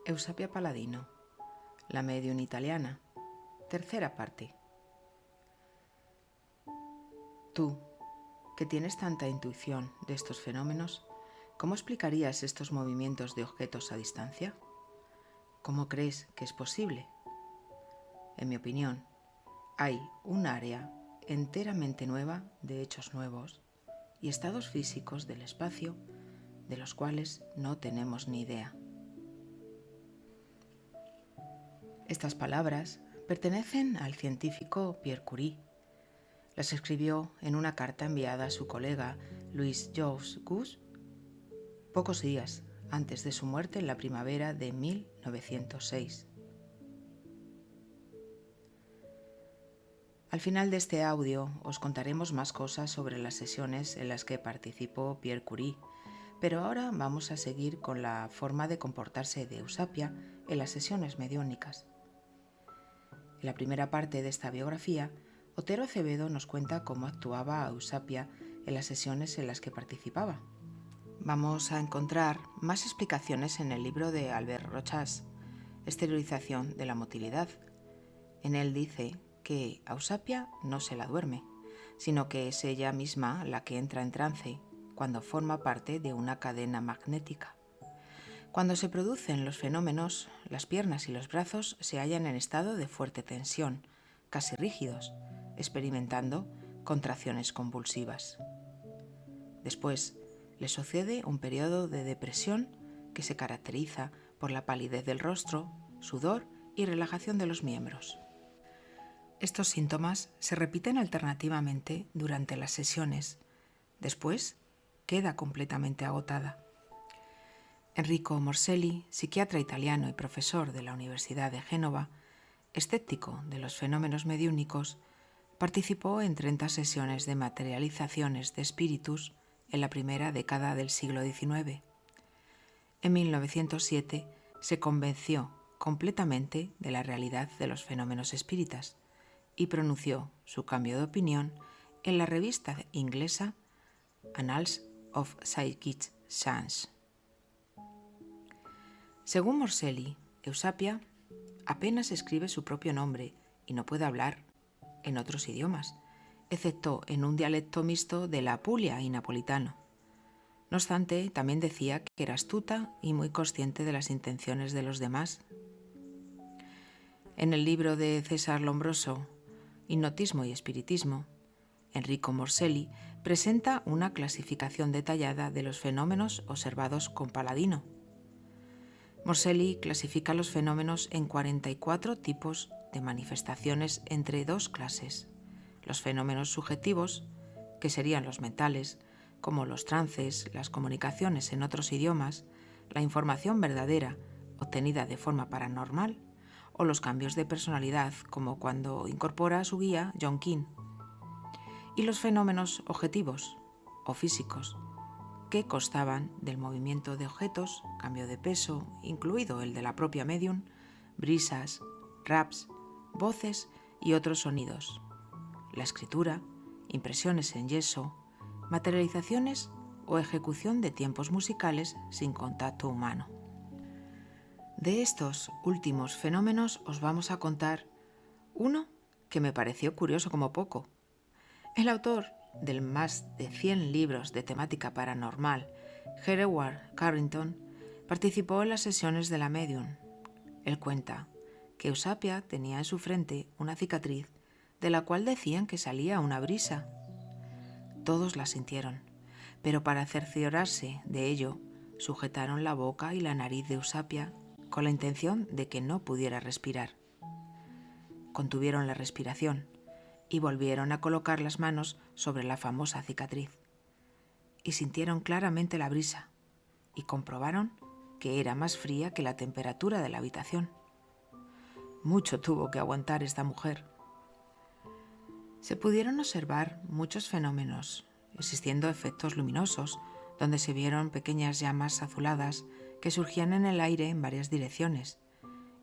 Eusapia Paladino, la medium italiana, tercera parte. Tú, que tienes tanta intuición de estos fenómenos, ¿cómo explicarías estos movimientos de objetos a distancia? ¿Cómo crees que es posible? En mi opinión, hay un área enteramente nueva de hechos nuevos y estados físicos del espacio de los cuales no tenemos ni idea. Estas palabras pertenecen al científico Pierre Curie. Las escribió en una carta enviada a su colega Louis-Georges Gauss pocos días antes de su muerte en la primavera de 1906. Al final de este audio os contaremos más cosas sobre las sesiones en las que participó Pierre Curie, pero ahora vamos a seguir con la forma de comportarse de Eusapia en las sesiones mediúnicas. En la primera parte de esta biografía, Otero Acevedo nos cuenta cómo actuaba Eusapia en las sesiones en las que participaba. Vamos a encontrar más explicaciones en el libro de Albert Rochas, Exteriorización de la motilidad. En él dice que a Eusapia no se la duerme, sino que es ella misma la que entra en trance cuando forma parte de una cadena magnética. Cuando se producen los fenómenos, las piernas y los brazos se hallan en estado de fuerte tensión, casi rígidos, experimentando contracciones convulsivas. Después, le sucede un periodo de depresión que se caracteriza por la palidez del rostro, sudor y relajación de los miembros. Estos síntomas se repiten alternativamente durante las sesiones. Después, queda completamente agotada. Enrico Morselli, psiquiatra italiano y profesor de la Universidad de Génova, escéptico de los fenómenos mediúnicos, participó en 30 sesiones de materializaciones de espíritus en la primera década del siglo XIX. En 1907 se convenció completamente de la realidad de los fenómenos espíritas y pronunció su cambio de opinión en la revista inglesa Annals of Psychic Science. Según Morselli, Eusapia apenas escribe su propio nombre y no puede hablar en otros idiomas, excepto en un dialecto mixto de la Apulia y napolitano. No obstante, también decía que era astuta y muy consciente de las intenciones de los demás. En el libro de César Lombroso, Hipnotismo y Espiritismo, Enrico Morselli presenta una clasificación detallada de los fenómenos observados con Paladino. Morselli clasifica los fenómenos en 44 tipos de manifestaciones entre dos clases: los fenómenos subjetivos, que serían los mentales, como los trances, las comunicaciones en otros idiomas, la información verdadera obtenida de forma paranormal, o los cambios de personalidad, como cuando incorpora a su guía John King, y los fenómenos objetivos o físicos, que constaban del movimiento de objetos, cambio de peso, incluido el de la propia medium, brisas, raps, voces y otros sonidos, la escritura, impresiones en yeso, materializaciones o ejecución de tiempos musicales sin contacto humano. De estos últimos fenómenos os vamos a contar uno que me pareció curioso como poco. El autor del más de 100 libros de temática paranormal, Hereward Carrington, participó en las sesiones de la medium. Él cuenta que Eusapia tenía en su frente una cicatriz de la cual decían que salía una brisa. Todos la sintieron, pero para cerciorarse de ello, sujetaron la boca y la nariz de Eusapia con la intención de que no pudiera respirar. Contuvieron la respiración y volvieron a colocar las manos sobre la famosa cicatriz. Y sintieron claramente la brisa y comprobaron que era más fría que la temperatura de la habitación. Mucho tuvo que aguantar esta mujer. Se pudieron observar muchos fenómenos, existiendo efectos luminosos, donde se vieron pequeñas llamas azuladas que surgían en el aire en varias direcciones,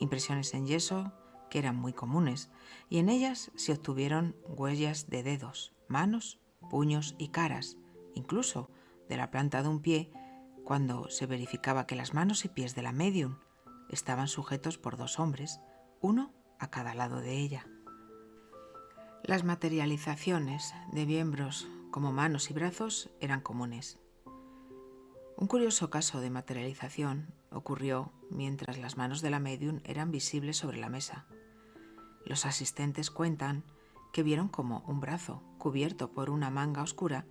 impresiones en yeso, que eran muy comunes, y en ellas se obtuvieron huellas de dedos, manos, puños y caras, incluso de la planta de un pie, cuando se verificaba que las manos y pies de la medium estaban sujetos por 2 hombres, uno a cada lado de ella. Las materializaciones de miembros como manos y brazos eran comunes. Un curioso caso de materialización ocurrió mientras las manos de la médium eran visibles sobre la mesa. Los asistentes cuentan que vieron como un brazo, cubierto por una manga oscura,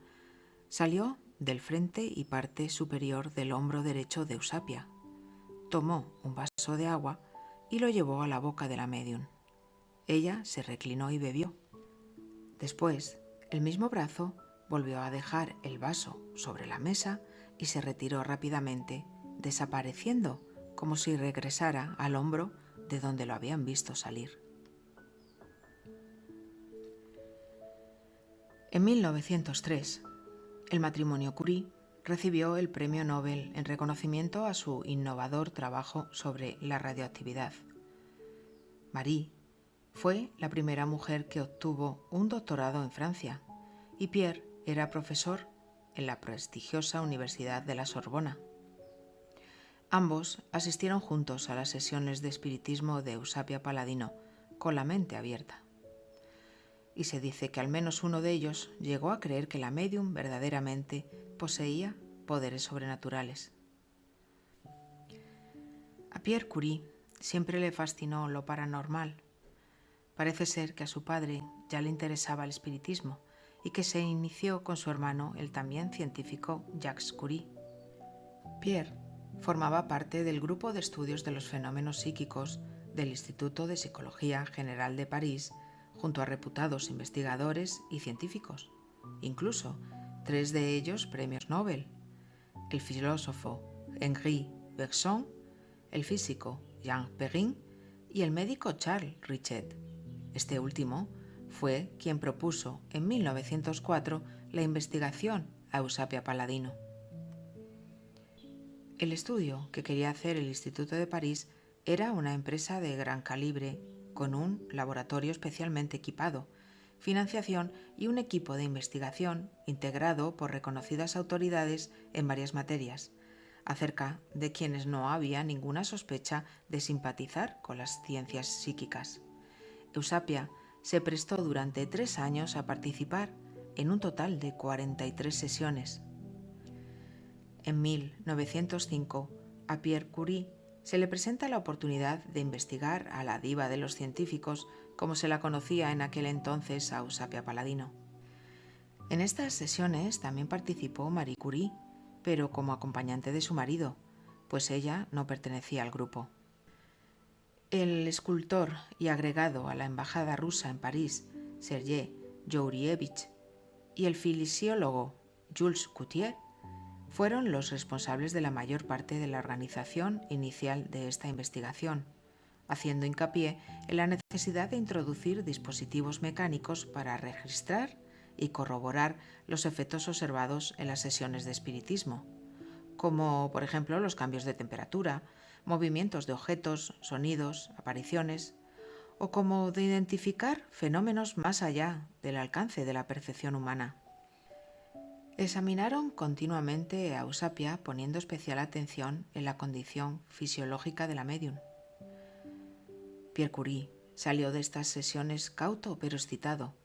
salió del frente y parte superior del hombro derecho de Eusapia. Tomó un vaso de agua y lo llevó a la boca de la médium. Ella se reclinó y bebió. Después, el mismo brazo volvió a dejar el vaso sobre la mesa y se retiró rápidamente, desapareciendo como si regresara al hombro de donde lo habían visto salir. En 1903, el matrimonio Curie recibió el Premio Nobel en reconocimiento a su innovador trabajo sobre la radioactividad. Marie fue la primera mujer que obtuvo un doctorado en Francia y Pierre era profesor en la prestigiosa Universidad de la Sorbona. Ambos asistieron juntos a las sesiones de espiritismo de Eusapia Palladino con la mente abierta. Y se dice que al menos uno de ellos llegó a creer que la médium verdaderamente poseía poderes sobrenaturales. A Pierre Curie siempre le fascinó lo paranormal. Parece ser que a su padre ya le interesaba el espiritismo y que se inició con su hermano, el también científico Jacques Curie. Pierre formaba parte del grupo de estudios de los fenómenos psíquicos del Instituto de Psicología General de París, junto a reputados investigadores y científicos, incluso 3 de ellos premios Nobel: el filósofo Henri Bergson, el físico Jean Perrin y el médico Charles Richet. Este último fue quien propuso en 1904 la investigación a Eusapia Palladino. El estudio que quería hacer el Instituto de París era una empresa de gran calibre, con un laboratorio especialmente equipado, financiación y un equipo de investigación integrado por reconocidas autoridades en varias materias, acerca de quienes no había ninguna sospecha de simpatizar con las ciencias psíquicas. Eusapia se prestó durante 3 años a participar en un total de 43 sesiones. En 1905, a Pierre Curie se le presenta la oportunidad de investigar a la diva de los científicos, como se la conocía en aquel entonces a Eusapia Palladino. En estas sesiones también participó Marie Curie, pero como acompañante de su marido, pues ella no pertenecía al grupo. El escultor y agregado a la embajada rusa en París, Sergei Yourievich, y el fisiólogo Jules Coutier fueron los responsables de la mayor parte de la organización inicial de esta investigación, haciendo hincapié en la necesidad de introducir dispositivos mecánicos para registrar y corroborar los efectos observados en las sesiones de espiritismo, como por ejemplo los cambios de temperatura, movimientos de objetos, sonidos, apariciones, o como de identificar fenómenos más allá del alcance de la percepción humana. Examinaron continuamente a Eusapia poniendo especial atención en la condición fisiológica de la médium. Pierre Curie salió de estas sesiones cauto pero excitado.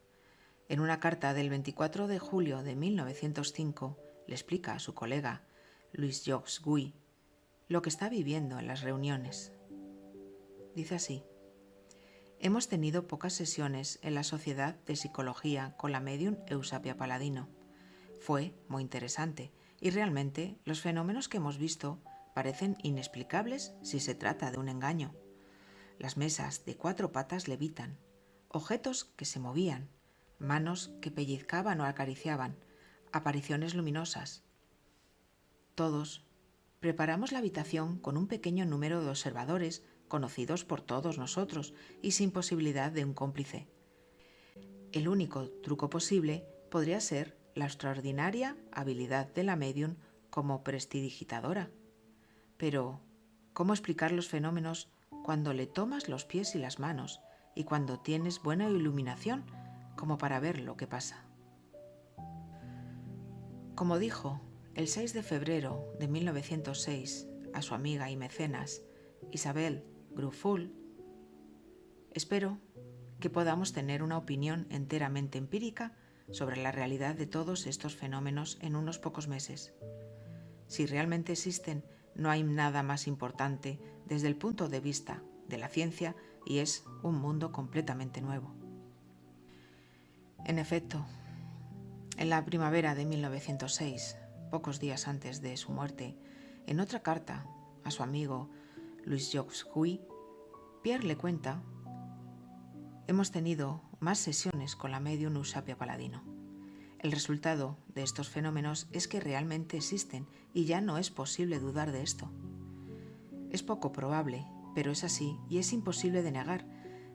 En una carta del 24 de julio de 1905 le explica a su colega Louis-Jacques Guy lo que está viviendo en las reuniones. Dice así: hemos tenido pocas sesiones en la Sociedad de Psicología con la médium Eusapia Palladino. Fue muy interesante y realmente los fenómenos que hemos visto parecen inexplicables si se trata de un engaño. Las mesas de 4 patas levitan, objetos que se movían, manos que pellizcaban o acariciaban, apariciones luminosas. Todos preparamos la habitación con un pequeño número de observadores conocidos por todos nosotros y sin posibilidad de un cómplice. El único truco posible podría ser la extraordinaria habilidad de la médium como prestidigitadora. Pero, ¿cómo explicar los fenómenos cuando le tomas los pies y las manos y cuando tienes buena iluminación como para ver lo que pasa? Como dijo el 6 de febrero de 1906 a su amiga y mecenas Isabel Gruffull, espero que podamos tener una opinión enteramente empírica sobre la realidad de todos estos fenómenos en unos pocos meses. Si realmente existen, no hay nada más importante desde el punto de vista de la ciencia y es un mundo completamente nuevo. En efecto, en la primavera de 1906, pocos días antes de su muerte, en otra carta a su amigo Louis-Jacques Gouy, Pierre le cuenta: hemos tenido más sesiones con la médium Eusapia Palladino. El resultado de estos fenómenos es que realmente existen y ya no es posible dudar de esto. Es poco probable, pero es así y es imposible de negar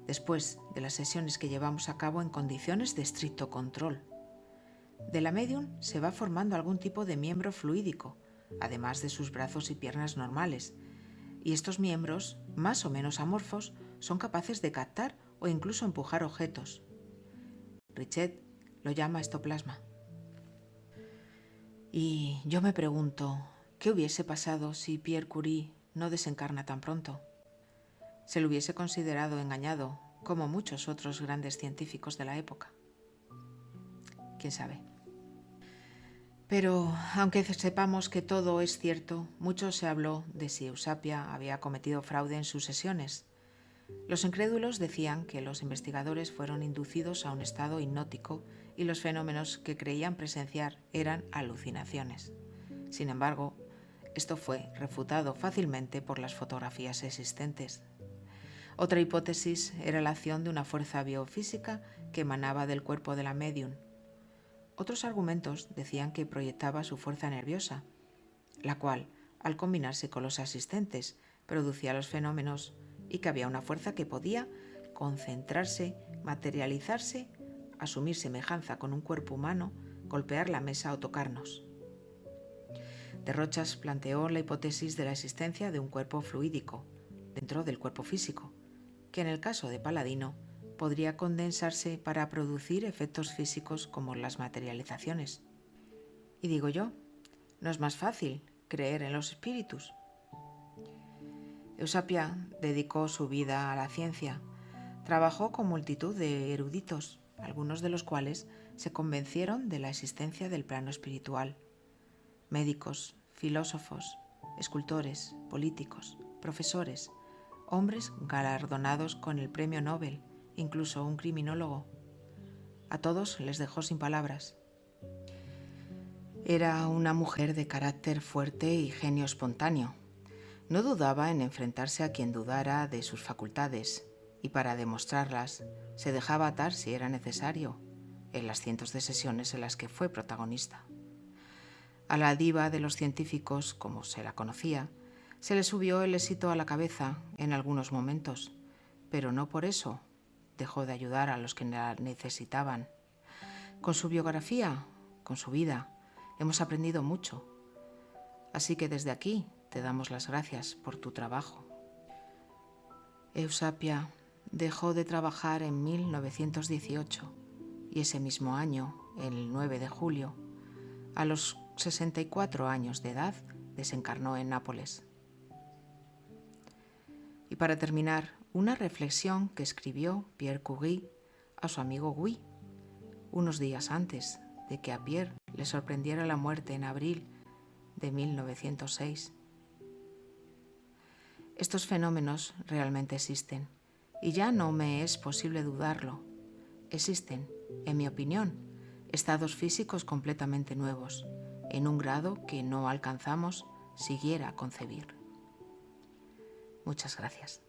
después de las sesiones que llevamos a cabo en condiciones de estricto control. De la médium se va formando algún tipo de miembro fluídico, además de sus brazos y piernas normales, y estos miembros, más o menos amorfos, son capaces de captar o incluso empujar objetos. Richet lo llama estoplasma. Y yo me pregunto, ¿qué hubiese pasado si Pierre Curie no desencarna tan pronto? Se le hubiese considerado engañado, como muchos otros grandes científicos de la época. ¿Quién sabe? Pero, aunque sepamos que todo es cierto, mucho se habló de si Eusapia había cometido fraude en sus sesiones. Los incrédulos decían que los investigadores fueron inducidos a un estado hipnótico y los fenómenos que creían presenciar eran alucinaciones. Sin embargo, esto fue refutado fácilmente por las fotografías existentes. Otra hipótesis era la acción de una fuerza biofísica que emanaba del cuerpo de la médium. Otros argumentos decían que proyectaba su fuerza nerviosa, la cual, al combinarse con los asistentes, producía los fenómenos, y que había una fuerza que podía concentrarse, materializarse, asumir semejanza con un cuerpo humano, golpear la mesa o tocarnos. De Rochas planteó la hipótesis de la existencia de un cuerpo fluídico dentro del cuerpo físico, que en el caso de Palladino podría condensarse para producir efectos físicos como las materializaciones. Y digo yo, ¿no es más fácil creer en los espíritus? Eusapia dedicó su vida a la ciencia. Trabajó con multitud de eruditos, algunos de los cuales se convencieron de la existencia del plano espiritual. Médicos, filósofos, escultores, políticos, profesores, hombres galardonados con el premio Nobel, incluso un criminólogo. A todos les dejó sin palabras. Era una mujer de carácter fuerte y genio espontáneo. No dudaba en enfrentarse a quien dudara de sus facultades, y para demostrarlas se dejaba atar si era necesario, en las cientos de sesiones en las que fue protagonista. A la diva de los científicos, como se la conocía, se le subió el éxito a la cabeza en algunos momentos, pero no por eso dejó de ayudar a los que la necesitaban. Con su biografía, con su vida, hemos aprendido mucho. Así que desde aquí te damos las gracias por tu trabajo. Eusapia dejó de trabajar en 1918 y ese mismo año, el 9 de julio, a los 64 años de edad, desencarnó en Nápoles. Y para terminar, una reflexión que escribió Pierre Curie a su amigo Gouy, unos días antes de que a Pierre le sorprendiera la muerte en abril de 1906. Estos fenómenos realmente existen, y ya no me es posible dudarlo. Existen, en mi opinión, estados físicos completamente nuevos, en un grado que no alcanzamos siquiera a concebir. Muchas gracias.